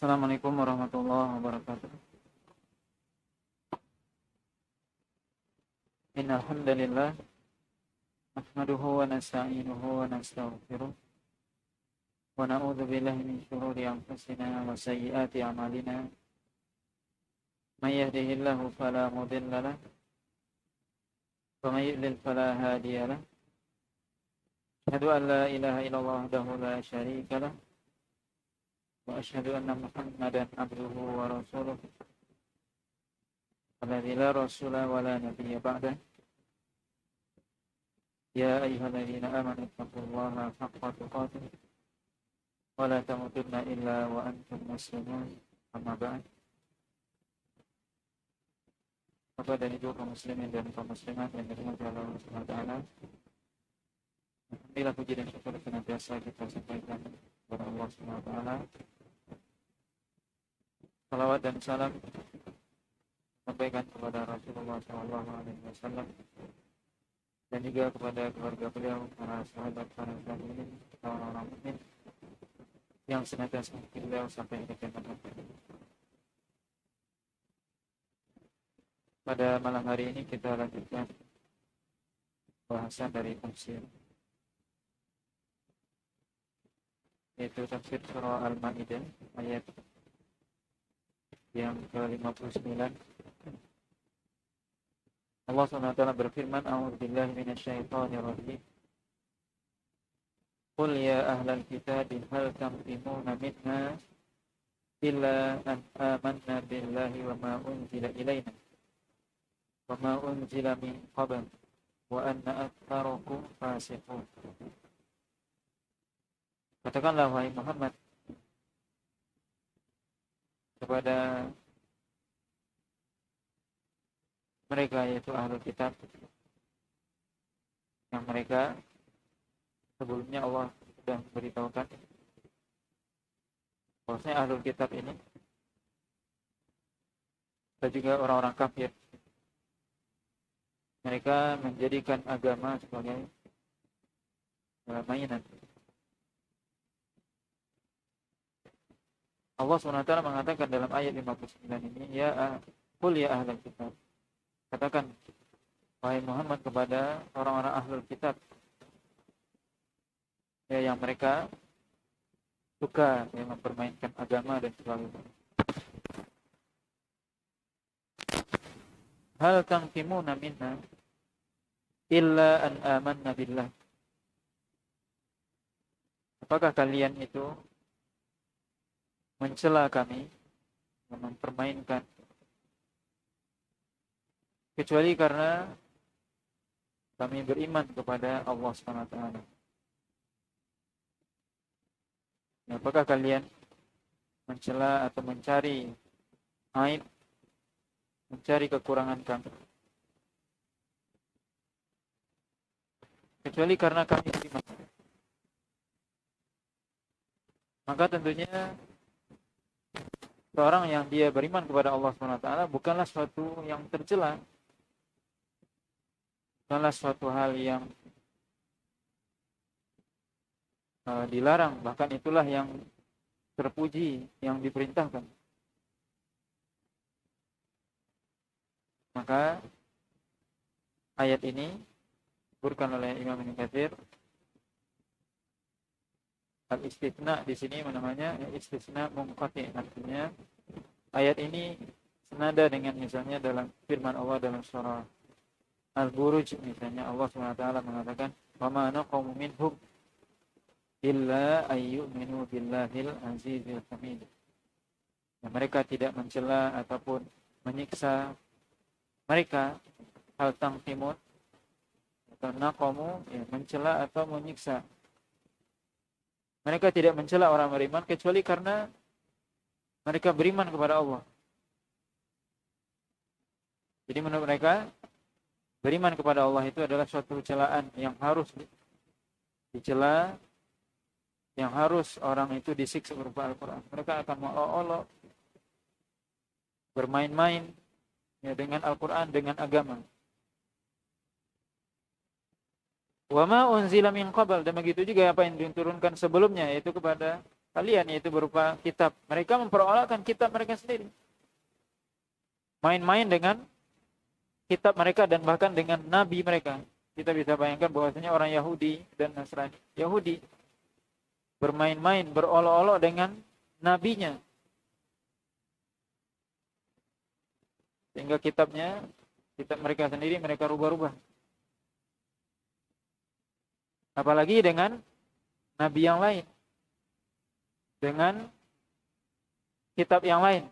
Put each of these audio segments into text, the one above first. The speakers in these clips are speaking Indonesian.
Assalamualaikum warahmatullahi wabarakatuh. Innal hamdalillah nahmaduhu wa nasta'inuhu wa nastaghfiruh wa na'udzu billahi min shururi anfusina wa sayyiati a'malina. May yahdihillahu fala mudilla lahu wa may yudlil fala hadiya lahu. Asyhadu an la ilaha illallah wahdahu la syarika lahu wa asyhadu anna Muhammadan abduhu wa rasuluh. Alladzi la rasula wa la nabiyya ba'dah. Ya ayyuhalladzina amanu taqullaha haqqa tuqatih wa la tamutunna illa wa antum muslimun. Amma ba'd. Bapak dan Ibu kaum muslimin dan kaum muslimat yang dirahmati Allah Subhanahu wa taala. Alhamdulillah, puji dan syukur senantiasa kita sampaikan kepada Allah Subhanahu wa taala. Salawat dan salam sampaikan kepada Rasulullah sallallahu alaihi wasallam dan juga kepada keluarga beliau, para sahabat, para tabi'in, orang-orang mukmin yang senantiasa mengikuti beliau sampai akhir zaman. Pada malam hari ini kita lanjutkan bahasan dari tafsir, yaitu tafsir surah Al-Maidah ayat yang ke-59. Allah SWT berfirman, A'udzubillahi minasyaitonir rajim. Qul ya ahlal kitabi hal tamtimuna minna illa an amanna billahi wa ma unzila ilaina wa ma unzila min qabl wa anna aktsarakum fasiqun. Katakanlah wahai Muhammad kepada mereka, yaitu ahlul kitab, yang mereka sebelumnya Allah sudah memberitahukan bahwasanya ahlul kitab ini dan juga orang-orang kafir, mereka menjadikan agama sebagai mainan. Allah SWT mengatakan dalam ayat 59 ini, Qul ya ahlul kitab. Katakan wahai Muhammad kepada orang-orang ahlul kitab, yang mereka suka mempermainkan agama dan sebagainya. Hal tangkimuna minna illa an amanna billah. Apakah kalian itu mencela kami, mempermainkan, kecuali karena kami beriman kepada Allah SWT. Apakah kalian mencela atau mencari aib, mencari kekurangan kami, kecuali karena kami beriman? Maka tentunya seorang yang dia beriman kepada Allah SWT bukanlah suatu yang tercela, bukanlah suatu hal yang dilarang, bahkan itulah yang terpuji, yang diperintahkan. Maka ayat ini disebutkan oleh Imam Ibnu Katsir, al-istitsna di sini namanya istitsna munqati, artinya ayat ini senada dengan misalnya dalam firman Allah dalam surah Al-Buruj, misalnya Allah SWT mengatakan, "Wa ma naqamu minhum illa ayyuminu billahil azizil hamid." Mereka tidak mencela ataupun menyiksa mereka, hal tangtimun atau naqamu, mencela atau menyiksa. Mereka tidak mencela orang beriman kecuali karena mereka beriman kepada Allah. Jadi menurut mereka, beriman kepada Allah itu adalah suatu celaan yang harus dicela, yang harus orang itu disiksa berupa Al-Quran. Mereka akan mengolok-olok, bermain-main dengan Al-Quran, dengan agama. Wa ma unzila min qabl, dan begitu juga apa yang diturunkan sebelumnya, yaitu kepada kalian, yaitu berupa kitab. Mereka memperolahkan kitab mereka sendiri. Main-main dengan kitab mereka dan bahkan dengan nabi mereka. Kita bisa bayangkan bahwasanya orang Yahudi dan Nasrani. Yahudi bermain-main, berolok-olok dengan nabinya. Sehingga kitab mereka sendiri mereka rubah-rubah. Apalagi dengan nabi yang lain. Dengan kitab yang lain.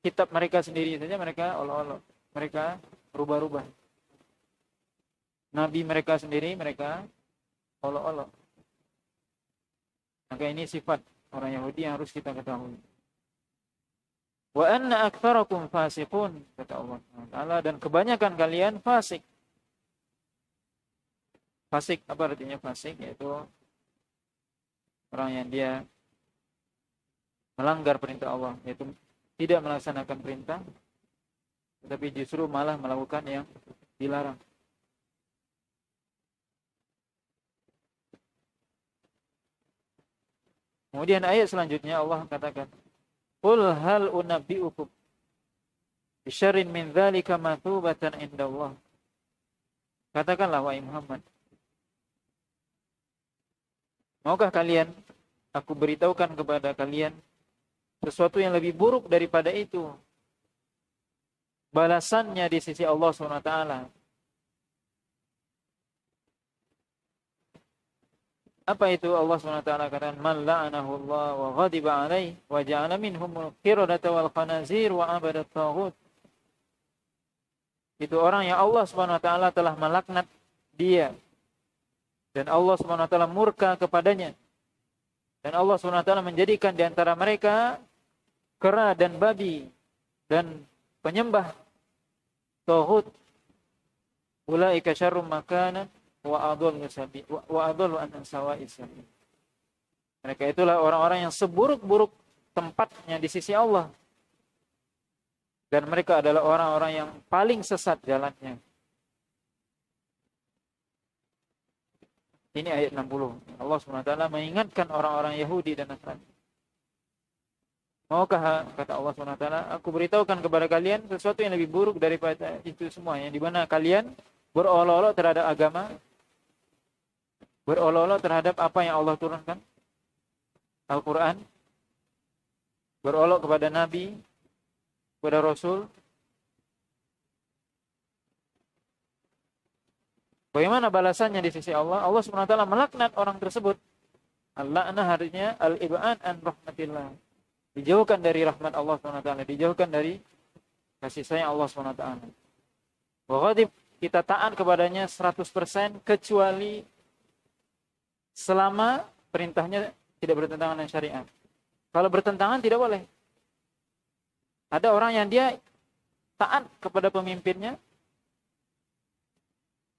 Kitab mereka sendiri saja mereka olok-olok. Mereka rubah-rubah. Nabi mereka sendiri mereka olok-olok. Maka ini sifat orang Yahudi yang harus kita ketahui. Wa anna aktsarakum fasiqun, kata Allah Taala, dan kebanyakan kalian fasik. Fasik apa artinya fasik? Yaitu orang yang dia melanggar perintah Allah, yaitu tidak melaksanakan perintah, tetapi justru malah melakukan yang dilarang. Kemudian ayat selanjutnya Allah katakan, "Qul hal unabbi'ukum bisyarrin min dzalika mathubatan indallah." Katakanlah wahai Muhammad, maukah kalian aku beritahukan kepada kalian sesuatu yang lebih buruk daripada itu, balasannya di sisi Allah SWT. Apa itu? Allah SWT katakan, "Man la'anahu Allah wa ghadiba alaih wa ja'ala minhumul qiradata wal khanazir wa abadat taghut." Itu orang yang Allah SWT telah melaknat dia dan Allah SWT murka kepadanya, dan Allah SWT menjadikan di antara mereka kera dan babi dan penyembah taghut. Ulaika syarrum makanan wa adallu an sawa'is sabil. Mereka itulah orang-orang yang seburuk-buruk tempatnya di sisi Allah, dan mereka adalah orang-orang yang paling sesat jalannya. Ini ayat 60. Allah SWT mengingatkan orang-orang Yahudi dan Nasrani. Maukah, kata Allah SWT, aku beritahukan kepada kalian sesuatu yang lebih buruk daripada itu semua, yang dimana kalian berolok-olok terhadap agama, berolok-olok terhadap apa yang Allah turunkan, Al-Quran, berolok kepada Nabi, kepada Rasul. Bagaimana balasannya di sisi Allah? Allah SWT melaknat orang tersebut. Al-la'nah artinya al-ib'an an rahmatillah. Dijauhkan dari rahmat Allah SWT, dijauhkan dari kasih sayang Allah SWT. Wa ghadib, kita taat kepadanya 100% kecuali selama perintahnya tidak bertentangan dengan syariat. Kalau bertentangan tidak boleh. Ada orang yang dia taat kepada pemimpinnya,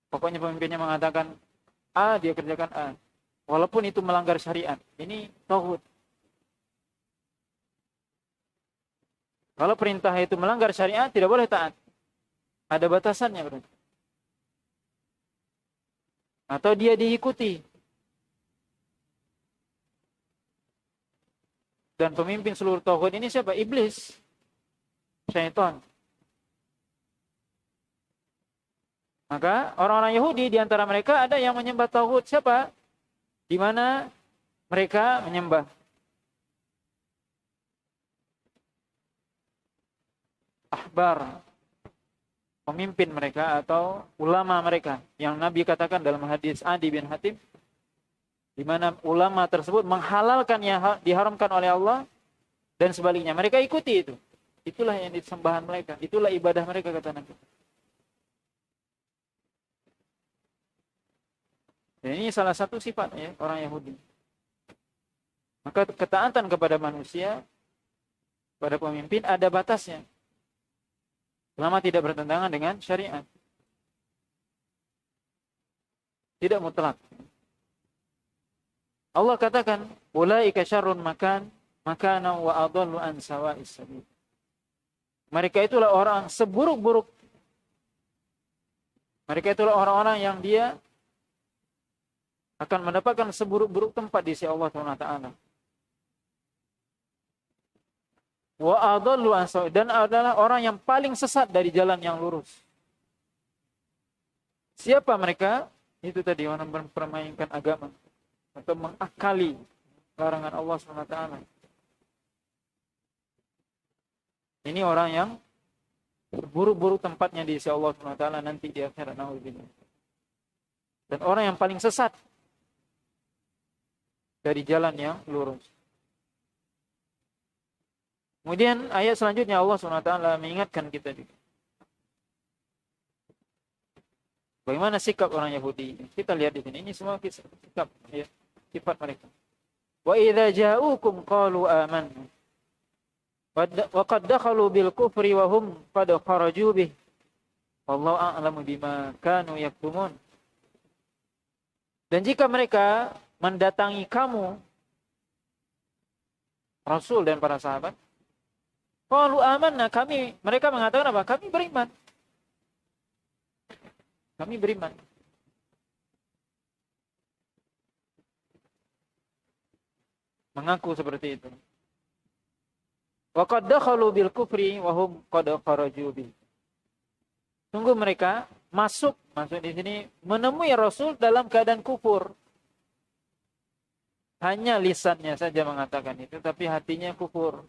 pokoknya pemimpinnya mengatakan A, dia kerjakan A, walaupun itu melanggar syariat. Ini tauhid. Kalau perintah itu melanggar syariat, tidak boleh taat. Ada batasannya berarti. Atau dia diikuti. Dan pemimpin seluruh tauhid ini siapa? Iblis. Syaitan. Maka orang-orang Yahudi di antara mereka ada yang menyembah tauhid. Siapa? Di mana mereka menyembah ahbar, pemimpin mereka atau ulama mereka, yang Nabi katakan dalam hadis Adi bin Hatim, di mana ulama tersebut menghalalkan yang diharamkan oleh Allah dan sebaliknya. Mereka ikuti itu. Itulah yang disembahan mereka. Itulah ibadah mereka, kata Nabi. Dan ini salah satu sifat ya, orang Yahudi. Maka ketaatan kepada manusia, pada pemimpin ada batasnya. Selama tidak bertentangan dengan syariat. Tidak mutlak. Allah katakan, ulaika syarrun makana wa adallu an sawa'is sabil. Mereka itulah orang seburuk-buruk. Mereka itulah orang-orang yang dia akan mendapatkan seburuk-buruk tempat di sisi Allah SWT. Wa adallu an sawa, dan adalah orang yang paling sesat dari jalan yang lurus. Siapa mereka? Itu tadi orang mempermainkan agama atau mengakali larangan Allah SWT. Ini orang yang buru-buru tempatnya di sisi Allah SWT nanti di akhirat. Na'udzubillah. Dan orang yang paling sesat dari jalan yang lurus. Kemudian ayat selanjutnya Allah SWT mengingatkan kita juga. Bagaimana sikap orang Yahudi? Kita lihat di sini. Ini semua sikap, ya, sifat mereka. Wa idza ja'ukum qalu amanna wa qad dakhalu bil kufri wa hum qad kharaju bih. Wallahu a'lamu bima kanu yaktumun. Dan jika mereka mendatangi kamu, Rasul dan para sahabat, qalu amanna, mereka mengatakan apa? Kami beriman. Kami beriman. Mengaku seperti itu. Wa qad dakhalu bil kufri wa hum qad kharaju bi. Sungguh mereka masuk di sini menemui Rasul dalam keadaan kufur. Hanya lisannya saja mengatakan itu, tapi hatinya kufur.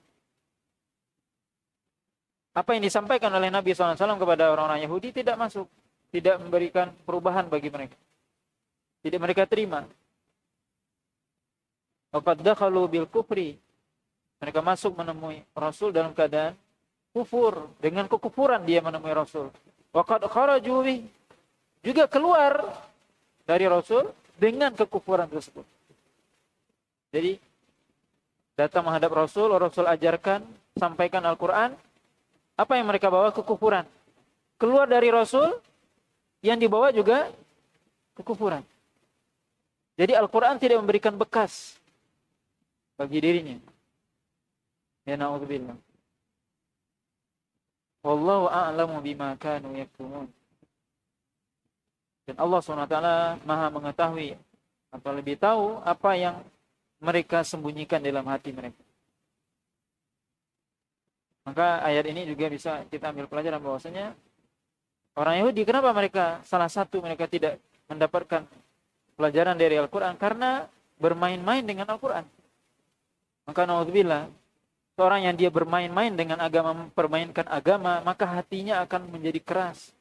Apa yang disampaikan oleh Nabi SAW kepada orang-orang Yahudi tidak masuk. Tidak memberikan perubahan bagi mereka. Tidak mereka terima. Waqad dakhalu bil kufri. Mereka masuk menemui Rasul dalam keadaan kufur. Dengan kekufuran dia menemui Rasul. Waqad kharaju bih. Juga keluar dari Rasul dengan kekufuran tersebut. Jadi datang menghadap Rasul, Rasul ajarkan, sampaikan Al-Quran. Apa yang mereka bawa? Kekufuran. Keluar dari Rasul, yang dibawa juga kekufuran. Jadi Al-Quran tidak memberikan bekas bagi dirinya. Ya na'udzubillah. Wallahu a'lamu bima kanu yaktumun. Dan Allah SWT maha mengetahui atau lebih tahu apa yang mereka sembunyikan dalam hati mereka. Maka ayat ini juga bisa kita ambil pelajaran bahwasanya orang Yahudi, kenapa salah satu mereka tidak mendapatkan pelajaran dari Al-Quran? Karena bermain-main dengan Al-Quran. Maka na'udzubillah, seorang yang dia bermain-main dengan agama, mempermainkan agama, maka hatinya akan menjadi keras.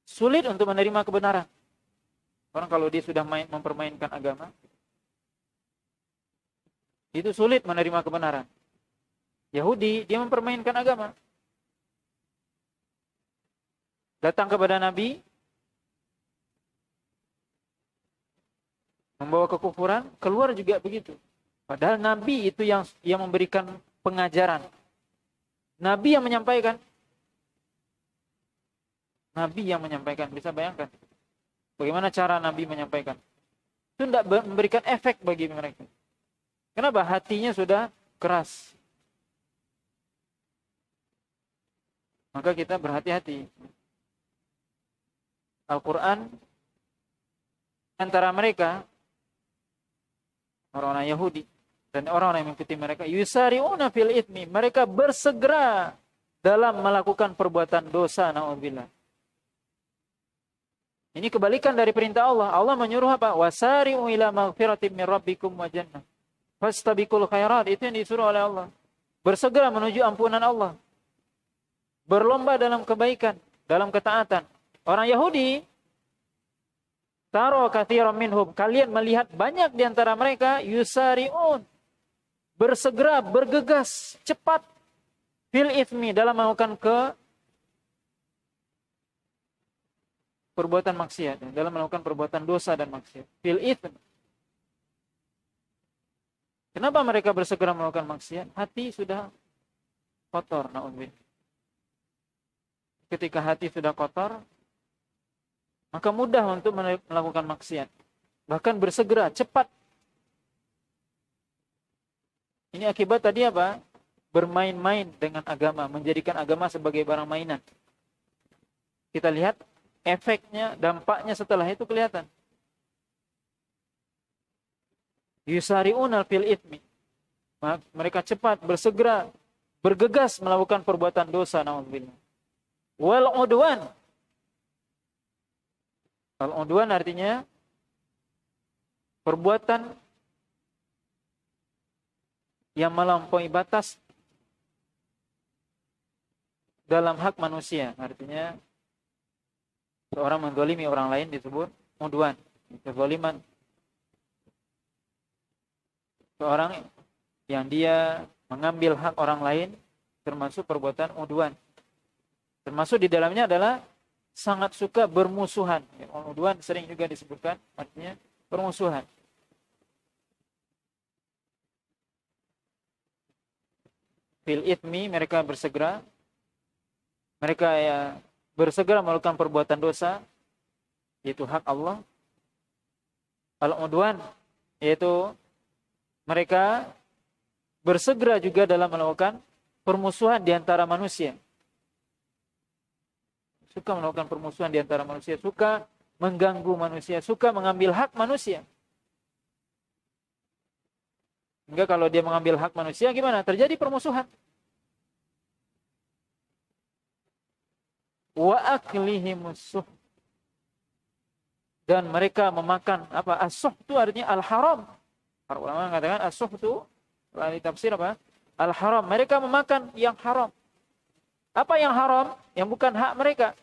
Sulit untuk menerima kebenaran. Orang kalau dia sudah mempermainkan agama, itu sulit menerima kebenaran. Yahudi, dia mempermainkan agama. Datang kepada Nabi, membawa kekufuran, keluar juga begitu. Padahal Nabi itu yang memberikan pengajaran. Nabi yang menyampaikan. Nabi yang menyampaikan. Bisa bayangkan bagaimana cara Nabi menyampaikan. Itu tidak memberikan efek bagi mereka. Kenapa? Hatinya sudah keras. Maka kita berhati-hati. Al-Quran antara mereka, orang-orang Yahudi dan orang-orang yang mengikuti mereka, yusari'una fil itsmi, mereka bersegera dalam melakukan perbuatan dosa, na'udzubillah. Ini kebalikan dari perintah Allah. Allah menyuruh apa? Wasari'u ila maghfiratin min rabbikum wa jannah fastabiqul khairat. Itu yang disuruh oleh Allah. Bersegera menuju ampunan Allah. Berlomba dalam kebaikan, dalam ketaatan. Orang Yahudi, taro katsiran minhum, kalian melihat banyak di antara mereka, yusari'un, bersegera, bergegas, cepat, fil itsmi, dalam melakukan perbuatan maksiat, dalam melakukan perbuatan dosa dan maksiat. Fil itsmi. Kenapa mereka bersegera melakukan maksiat? Hati sudah kotor, na'udzubillah. Ketika hati sudah kotor, maka mudah untuk melakukan maksiat. Bahkan bersegera, cepat. Ini akibat tadi apa? Bermain-main dengan agama, menjadikan agama sebagai barang mainan. Kita lihat efeknya, dampaknya setelah itu kelihatan. Yusari'una fil itsmi. Mereka cepat, bersegera bergegas melakukan perbuatan dosa, naudzubillah. Wal udwan. Al udwan artinya perbuatan yang melampaui batas dalam hak manusia. Artinya seorang menzalimi orang lain disebut udwan, kezaliman. Seorang yang dia mengambil hak orang lain termasuk perbuatan udwan. Termasuk di dalamnya adalah sangat suka bermusuhan. Udwan sering juga disebutkan artinya permusuhan. Fil ithmi, mereka bersegera melakukan perbuatan dosa, yaitu hak Allah. Al-udwan, yaitu mereka bersegera juga dalam melakukan permusuhan di antara manusia. Suka melakukan permusuhan di antara manusia, suka mengganggu manusia, suka mengambil hak manusia. Hingga kalau dia mengambil hak manusia, gimana? Terjadi permusuhan. Wa aklihimus suh. Dan mereka memakan apa? As-suh itu artinya al-haram. Para ulama mengatakan as-suh itu di tafsir apa? Al-haram. Mereka memakan yang haram. Apa yang haram? Yang bukan hak mereka.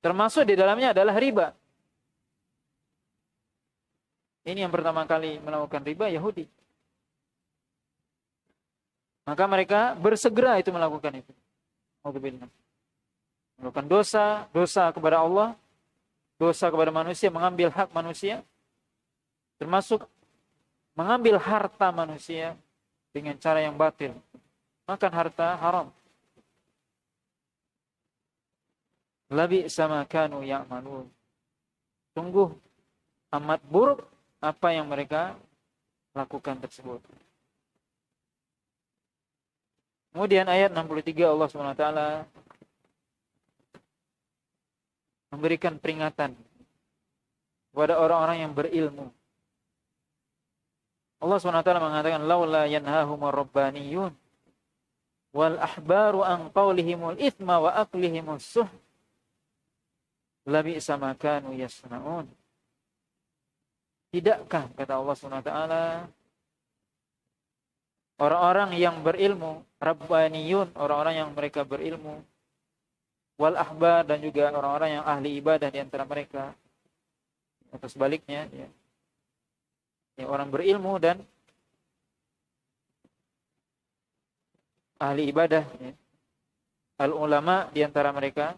Termasuk di dalamnya adalah riba. Ini yang pertama kali melakukan riba Yahudi. Maka mereka bersegera itu melakukan itu. Melakukan dosa kepada Allah, dosa kepada manusia, mengambil hak manusia, termasuk mengambil harta manusia dengan cara yang batil. Makan harta haram. Labi sama kanu ya'malun. Sungguh amat buruk apa yang mereka lakukan tersebut. Kemudian ayat 63 Allah SWT memberikan peringatan kepada orang-orang yang berilmu. Allah SWT mengatakan laula yanhahumur rabbaniyun wal ahbaru an qaulihimul itsma wa aqlihimus suh labi sama kanu yasnaun. Tidakkah, kata Allah SWT, orang-orang yang berilmu, rabbaniyun, orang-orang yang mereka berilmu, wal ahbar, dan juga orang-orang yang ahli ibadah di antara mereka, atau sebaliknya, ya, orang berilmu dan ahli ibadah, ya, al ulama di antara mereka,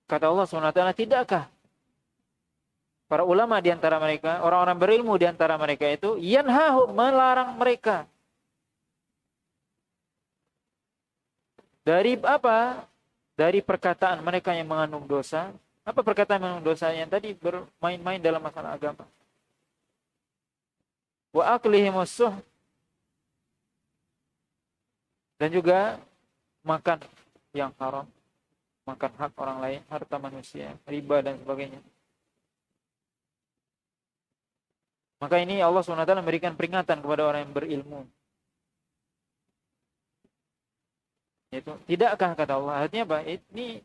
kata Allah SWT, tidakkah para ulama di antara mereka, orang-orang berilmu di antara mereka itu, yanhahu, melarang mereka dari apa? Dari perkataan mereka yang mengandung dosa. Apa perkataan yang mengandung dosa? Yang tadi bermain-main dalam masalah agama. Wa aklihimus suh, dan juga makan yang haram, makan hak orang lain, harta manusia, riba dan sebagainya. Maka ini Allah SWT memberikan peringatan kepada orang yang berilmu. Yaitu, tidakkah, kata Allah, artinya apa? Ini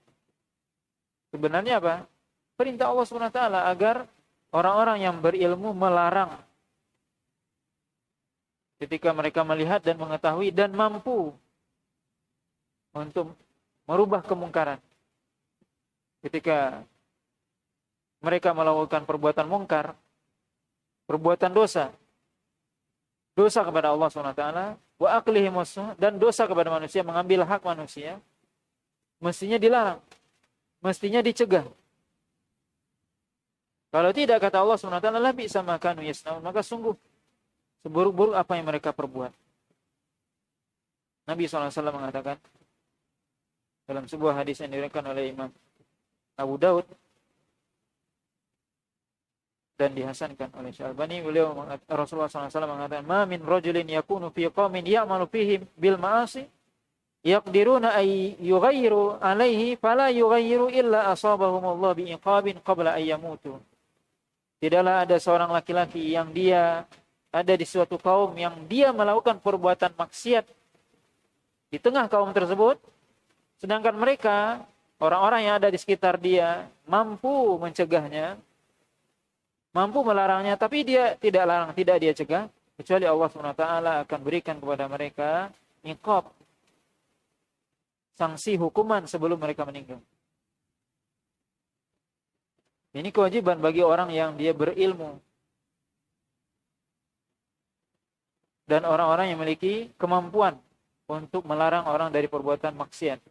sebenarnya apa? Perintah Allah SWT agar orang-orang yang berilmu melarang ketika mereka melihat dan mengetahui dan mampu untuk merubah kemungkaran. Ketika mereka melakukan perbuatan mungkar, perbuatan dosa kepada Allah SWT, wa aklihimus suh, dan dosa kepada manusia, mengambil hak manusia, mestinya dilarang, mestinya dicegah. Kalau tidak, kata Allah SWT, la bi'sa ma kanu yasnaun, maka sungguh seburuk-buruk apa yang mereka perbuat. Nabi SAW mengatakan dalam sebuah hadis yang diriwayatkan oleh Imam Abu Daud dan dihasankan oleh Syalbani, beliau Rasulullah SAW mengatakan, "Ma min rajulin yakunu fi qaumin ya'malu fihim bil ma'asi yaqdiruna ay yughayyiru alaihi fala yughayyiru illa asabahumullah bi'iqabin qabla ay yamutu." Tidaklah ada seorang laki-laki yang dia ada di suatu kaum yang dia melakukan perbuatan maksiat di tengah kaum tersebut, sedangkan mereka, orang-orang yang ada di sekitar dia, mampu mencegahnya, mampu melarangnya, tapi dia tidak larang, tidak dia cegah, kecuali Allah SWT akan berikan kepada mereka iqab, sanksi hukuman sebelum mereka meninggal. Ini kewajiban bagi orang yang dia berilmu dan orang-orang yang memiliki kemampuan untuk melarang orang dari perbuatan maksiat.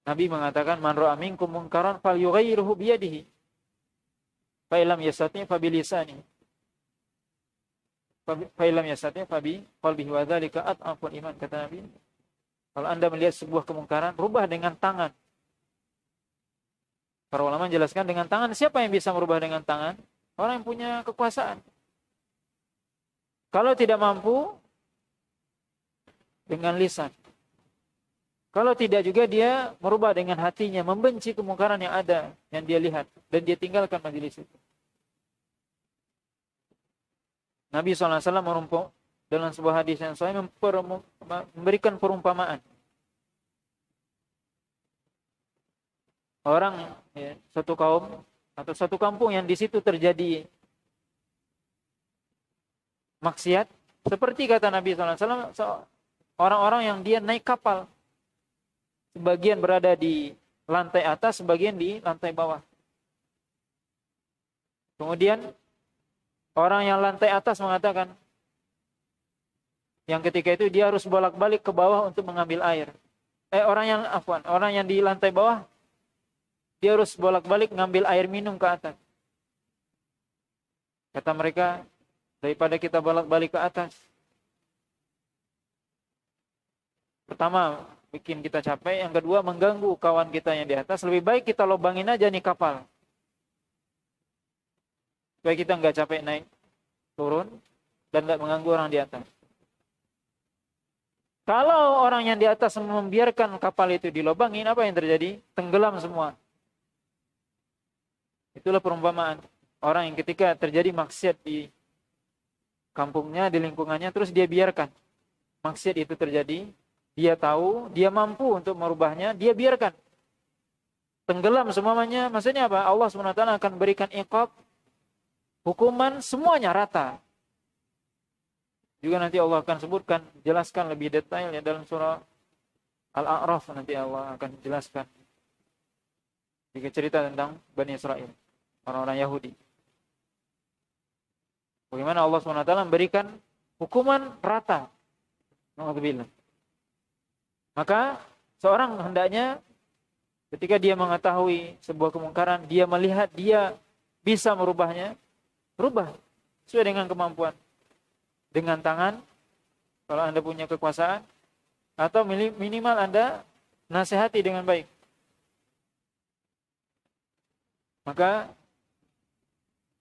Nabi mengatakan, man ra'a minkum munkaran falyughayyirhu biyadihi, fa illam yastati' fa bilisanihi, fa illam yastati' fa bi qalbihi wa dzalika at'aful iman, kata Nabi. Kalau Anda melihat sebuah kemungkaran, rubah dengan tangan. Para ulama menjelaskan dengan tangan. Siapa yang bisa merubah dengan tangan? Orang yang punya kekuasaan. Kalau tidak mampu, dengan lisan. Kalau tidak juga dia merubah dengan hatinya, membenci kemungkaran yang ada, yang dia lihat, dan dia tinggalkan majelis itu. Nabi SAW merumpuk dalam sebuah hadis yang sahih memberikan perumpamaan. Orang, ya, satu kaum atau satu kampung yang di situ terjadi maksiat, seperti kata Nabi SAW, orang-orang yang dia naik kapal, sebagian berada di lantai atas, sebagian di lantai bawah. Kemudian orang yang lantai atas mengatakan, yang ketika itu dia harus bolak-balik ke bawah untuk mengambil air. Orang yang di lantai bawah, dia harus bolak-balik ngambil air minum ke atas. Kata mereka, daripada kita bolak-balik ke atas, pertama, bikin kita capek. Yang kedua, mengganggu kawan kita yang di atas. Lebih baik kita lubangin aja nih kapal, supaya kita nggak capek naik, turun, dan nggak mengganggu orang di atas. Kalau orang yang di atas membiarkan kapal itu dilubangin, apa yang terjadi? Tenggelam semua. Itulah perumpamaan orang yang ketika terjadi maksiat di kampungnya, di lingkungannya, terus dia biarkan maksiat itu terjadi. Dia tahu, dia mampu untuk merubahnya, dia biarkan. Tenggelam semuanya, maksudnya apa? Allah SWT akan berikan iqab, hukuman semuanya rata. Juga nanti Allah akan sebutkan, jelaskan lebih detail ya dalam surah Al-A'raf, nanti Allah akan jelaskan jika cerita tentang Bani Israel, orang-orang Yahudi. Bagaimana Allah SWT memberikan hukuman rata. Alhamdulillah. Maka seorang hendaknya ketika dia mengetahui sebuah kemungkaran, dia melihat dia bisa merubahnya, rubah sesuai dengan kemampuan. Dengan tangan, kalau Anda punya kekuasaan, atau minimal Anda nasihati dengan baik. Maka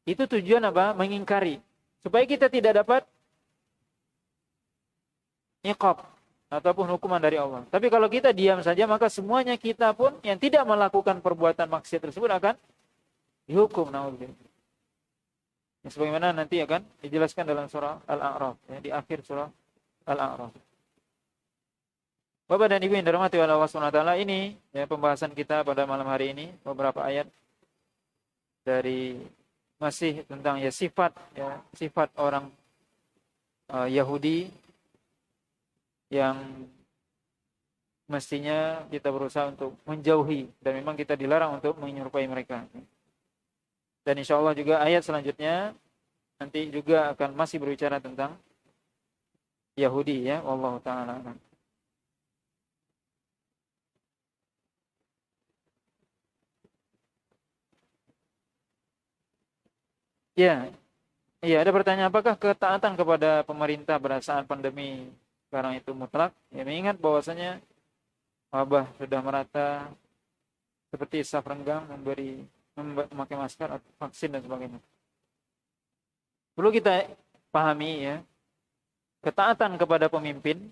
itu tujuan apa? Mengingkari. Supaya kita tidak dapat iqab ataupun hukuman dari Allah. Tapi kalau kita diam saja, maka semuanya kita pun yang tidak melakukan perbuatan maksiat tersebut akan dihukum. Na'udzubillah. Sebagaimana nanti akan dijelaskan dalam surah Al-A'raf, ya, di akhir surah Al-A'raf. Bapak dan Ibu yang dirahmati oleh Allah SWT, ini ya, pembahasan kita pada malam hari ini, beberapa ayat dari masih tentang ya sifat orang Yahudi yang mestinya kita berusaha untuk menjauhi, dan memang kita dilarang untuk menyerupai mereka. Dan insya Allah juga ayat selanjutnya nanti juga akan masih berbicara tentang Yahudi, ya. Wallahu ta'ala. Ya, iya, ada pertanyaan, apakah ketaatan kepada pemerintah pada saat pandemi sekarang itu mutlak? Ya, mengingat bahwasanya wabah sudah merata, seperti saf renggang, memakai masker, atau vaksin dan sebagainya. Perlu kita pahami, ya, ketaatan kepada pemimpin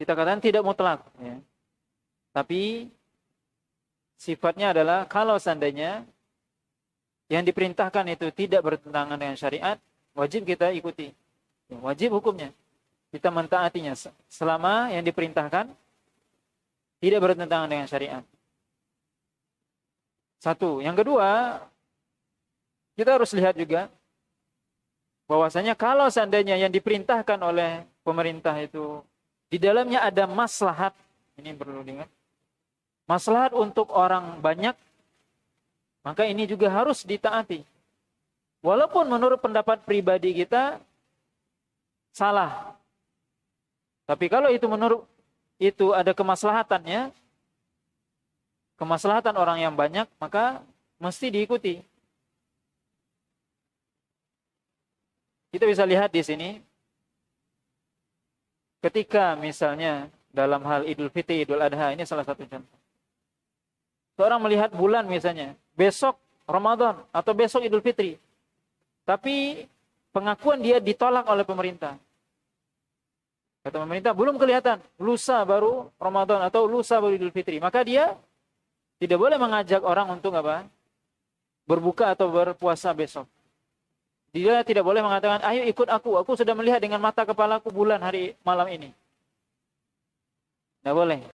kita katakan tidak mutlak, ya. Tapi sifatnya adalah kalau seandainya yang diperintahkan itu tidak bertentangan dengan syariat, wajib kita ikuti. Wajib hukumnya. Kita mentaatinya selama yang diperintahkan tidak bertentangan dengan syariat. Satu. Yang kedua, kita harus lihat juga bahwasanya kalau seandainya yang diperintahkan oleh pemerintah itu di dalamnya ada maslahat, ini perlu diingat, maslahat untuk orang banyak, maka ini juga harus ditaati. Walaupun menurut pendapat pribadi kita salah. Tapi kalau itu menurut itu ada kemaslahatannya, kemaslahatan orang yang banyak, maka mesti diikuti. Kita bisa lihat di sini, ketika misalnya dalam hal Idul Fitri, Idul Adha, ini salah satu contoh. Seorang melihat bulan misalnya, besok Ramadan atau besok Idul Fitri. Tapi pengakuan dia ditolak oleh pemerintah. Kata pemerintah, belum kelihatan, lusa baru Ramadan atau lusa baru Idul Fitri. Maka dia tidak boleh mengajak orang untuk apa? Berbuka atau berpuasa besok. Dia tidak boleh mengatakan, ayo ikut aku sudah melihat dengan mata kepalaku bulan hari malam ini. Tidak boleh.